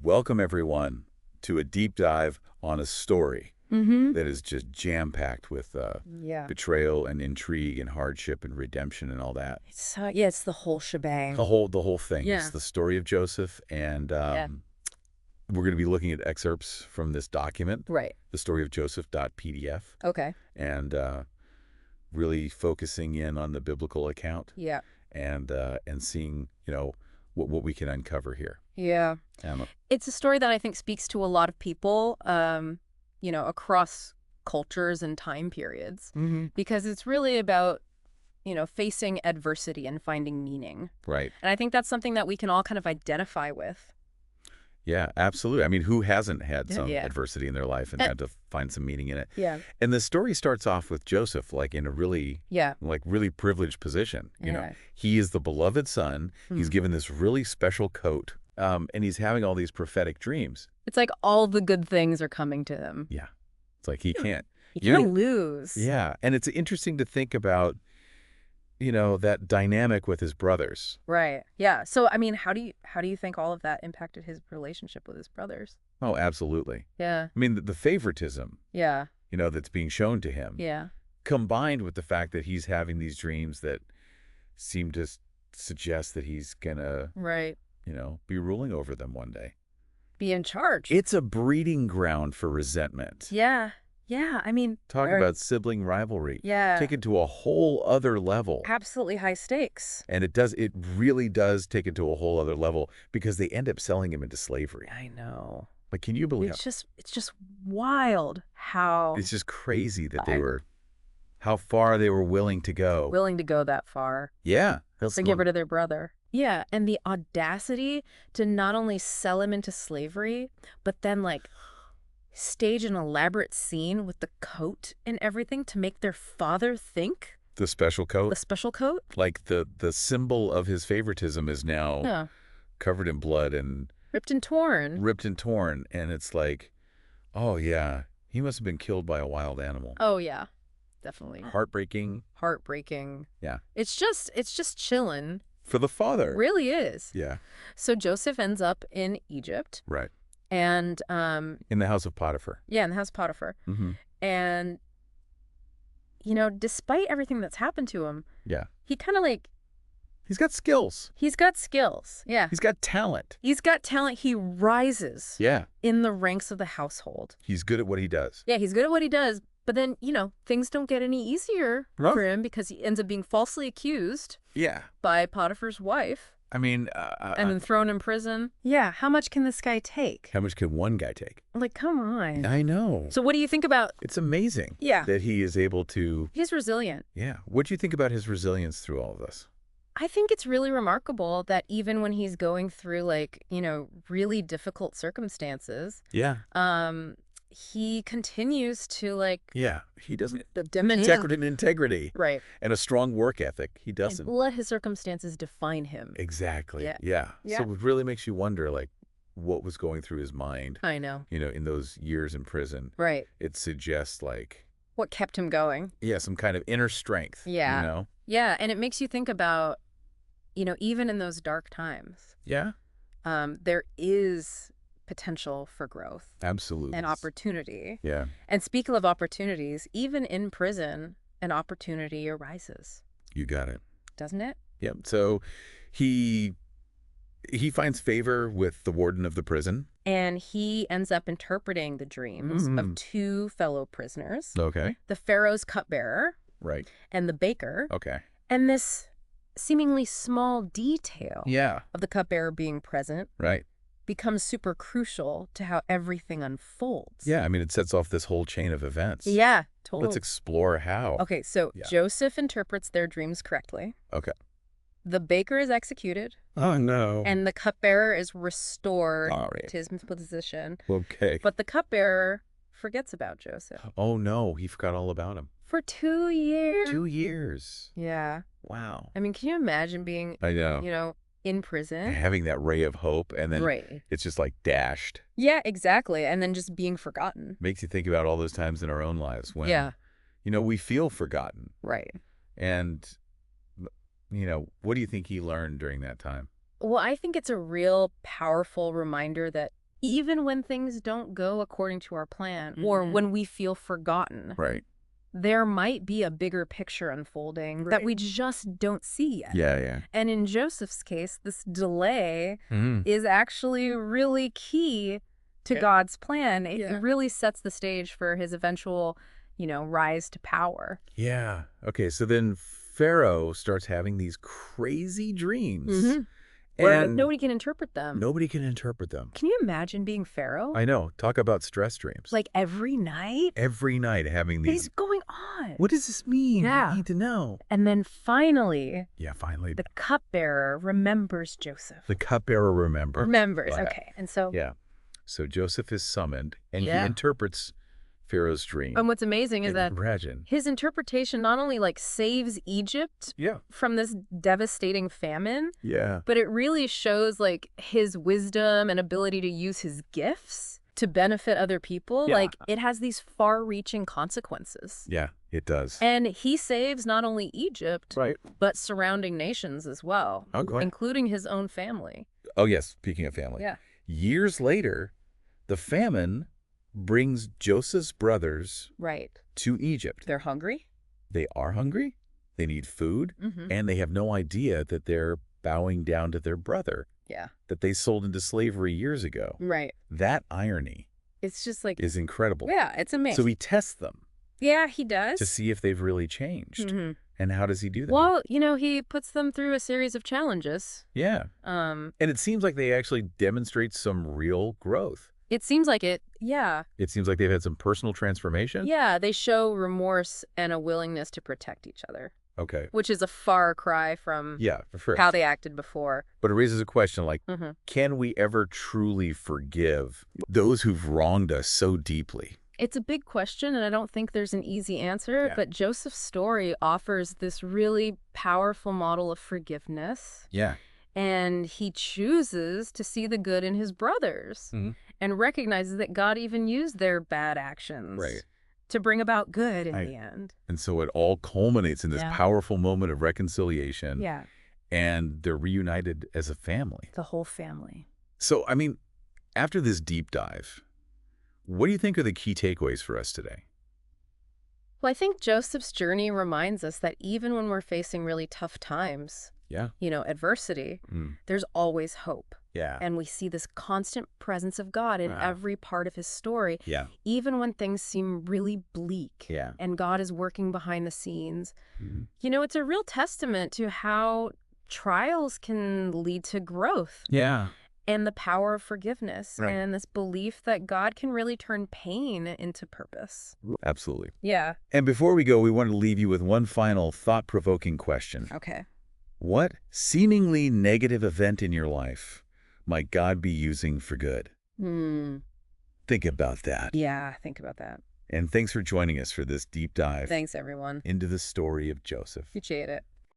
Welcome, everyone, to a deep dive on a story that is just jam-packed with Yeah. betrayal and intrigue and hardship and redemption and all that. Yeah, it's the whole shebang. The whole thing. Yeah. It's the story of Joseph, and Yeah. we're going to be looking at excerpts from this document, Right. the story of Joseph.pdf, Okay. and really focusing in on the biblical account Yeah. and seeing, what we can uncover here. Yeah. Um, It's a story that I think speaks to a lot of people, across cultures and time periods, because it's really about, facing adversity and finding meaning. right. And I think that's something that we can all kind of identify with. Yeah, absolutely. I mean, who hasn't had some Yeah. adversity in their life and had to find some meaning in it? Yeah. And the story starts off with Joseph, like in a really, Yeah. really privileged position. Yeah. He is the beloved son. He's Hmm. given this really special coat, and he's having all these prophetic dreams. It's like all the good things are coming to him. Yeah, it's like he can't. He You can't know- lose. Yeah, and it's interesting to think about, that dynamic with his brothers. Right. Yeah. So, I mean, how do you think all of that impacted his relationship with his brothers? Oh, absolutely. Yeah. I mean, the favoritism, Yeah. that's being shown to him. Yeah. Combined with the fact that he's having these dreams that seem to suggest that he's gonna, Right. be ruling over them one day. Be in charge. It's a breeding ground for resentment. Yeah. Yeah. I mean, Talk or- about sibling rivalry. yeah. Take it to a whole other level. Absolutely high stakes. And it really does take it to a whole other level because they end up selling him into slavery. I know. Like, can you believe It's just wild how It's just crazy that I- how far they were willing to go. willing to go that far Yeah. to get rid of their brother. Yeah. And the audacity to not only sell him into slavery, but then stage an elaborate scene with the coat and everything to make their father think The special coat. the special coat. Like the symbol of his favoritism is now Yeah. covered in blood and Ripped and torn. ripped and torn. And it's like, oh, yeah, he must have been killed by a wild animal. Oh, yeah. Definitely. Heartbreaking. Heartbreaking. Yeah. It's just chillin'. For the father. Really is. Yeah. So Joseph ends up in Egypt Right. and In the house of Potiphar. in the house of Potiphar. Mm-hmm. And despite everything that's happened to him, Yeah. he kind of He's got skills. he's got skills. Yeah. He's got talent. He's got talent. He rises Yeah. in the ranks of the household. He's good at what he does. Yeah, he's good at what he does. But then, things don't get any easier No. for him because he ends up being falsely accused Yeah. by Potiphar's wife I mean, and then thrown in prison. Yeah, how much can this guy take? how much can one guy take? Like, come on. I know. So what do you think about... It's amazing Yeah. that he is able to, He's resilient. yeah. What do you think about his resilience through all of this? I think it's really remarkable that even when he's going through really difficult circumstances, Yeah. he continues to Yeah. He doesn't. demonstrate Integrity right. and a strong work ethic. He And doesn't. let his circumstances define him. Exactly. Yeah. Yeah. Yeah. So it really makes you wonder, what was going through his mind, I know. in those years in prison. Right. It suggests, What kept him going? yeah, some kind of inner strength. Yeah. Yeah, and it makes you think about, even in those dark times, Yeah. there is potential for growth Absolutely. and opportunity. Yeah. And speaking of opportunities, even in prison, an opportunity arises, You got it. doesn't it? Yeah. So he finds favor with the warden of the prison. And he ends up interpreting the dreams Mhm. of two fellow prisoners, Okay. the Pharaoh's cupbearer Right. and the baker. Okay. And this seemingly small detail Yeah. of the cupbearer being present Right. becomes super crucial to how everything unfolds. Yeah. I mean, it sets off this whole chain of events. Yeah, totally. Let's explore how. Okay, so Yeah. Joseph interprets their dreams correctly. Okay. The baker is executed, Oh, no. and the cupbearer is restored All right. to his position. Okay. But the cupbearer forgets about Joseph Oh, no. He forgot all about him. for 2 years. 2 years. Yeah. Wow. I mean, can you imagine being, I know. in prison? Having that ray of hope and then Right. it's just dashed. Yeah, exactly. And then just being forgotten. Makes you think about all those times in our own lives when, Yeah. we feel forgotten. Right. And, what do you think he learned during that time? Well, I think it's a real powerful reminder that even when things don't go according to our plan or when we feel forgotten, Right. there might be a bigger picture unfolding that we just don't see yet. Yeah, yeah. And in Joseph's case, this delay Mhm. is actually really key to God's plan. It Yeah. really sets the stage for his eventual, rise to power. Yeah. Okay, so then Pharaoh starts having these crazy dreams. Where And nobody can interpret them. nobody can interpret them. Can you imagine being Pharaoh? I know. Talk about stress dreams. Like every night? Every night having What is these. going on? What does this mean? Yeah. I need to know. And then finally, Yeah, finally. the cupbearer remembers Joseph. The cupbearer Remembers, Right. okay. And so, Yeah. So Joseph is summoned, and he Yeah. interprets Pharaoh's dream. and what's amazing is And that imagine. his interpretation not only saves Egypt Yeah. from this devastating famine, Yeah. but it really shows his wisdom and ability to use his gifts to benefit other people. Yeah. It has these far-reaching consequences. Yeah, it does. And he saves not only Egypt, Right. but surrounding nations as well, Oh, go ahead. including his own family. Oh, yes. Speaking of family. Yeah. Years later, the famine brings Joseph's brothers Right. to Egypt. They're hungry. They are hungry, they need food, Mm-hmm. and they have no idea that they're bowing down to their brother Yeah. that they sold into slavery years ago. Right. That irony It's just is incredible. yeah, it's amazing. So he tests them Yeah, he does. to see if they've really changed. Mm-hmm. And how does he do that? Well, he puts them through a series of challenges. Yeah. Um, And it seems like they actually demonstrate some real growth. it seems like it. Yeah. It seems like they've had some personal transformation. Yeah, they show remorse and a willingness to protect each other, Okay. which is a far cry from Yeah, for sure. how they acted before. But it raises a question like, Mm-hmm. can we ever truly forgive those who've wronged us so deeply? It's a big question, and I don't think there's an easy answer, Yeah. but Joseph's story offers this really powerful model of forgiveness, Yeah. and he chooses to see the good in his brothers Mhm. and recognizes that God even used their bad actions Right. to bring about good in Right. the end. And so it all culminates in this Yeah. powerful moment of reconciliation. Yeah, And they're reunited as a family. the whole family. So, I mean, after this deep dive, what do you think are the key takeaways for us today? Well, I think Joseph's journey reminds us that even when we're facing really tough times, Yeah. adversity, Mm. there's always hope. Yeah. And we see this constant presence of God in Wow. every part of his story, Yeah. even when things seem really bleak. Yeah. And God is working behind the scenes. Mhm. It's a real testament to how trials can lead to growth Yeah. and the power of forgiveness Right. and this belief that God can really turn pain into purpose. Absolutely. Yeah. And before we go, we want to leave you with one final thought-provoking question. Okay. What seemingly negative event in your life might God be using for good? Think about that. Yeah, think about that. And thanks for joining us for this deep dive Thanks, everyone. into the story of Joseph. Appreciate it.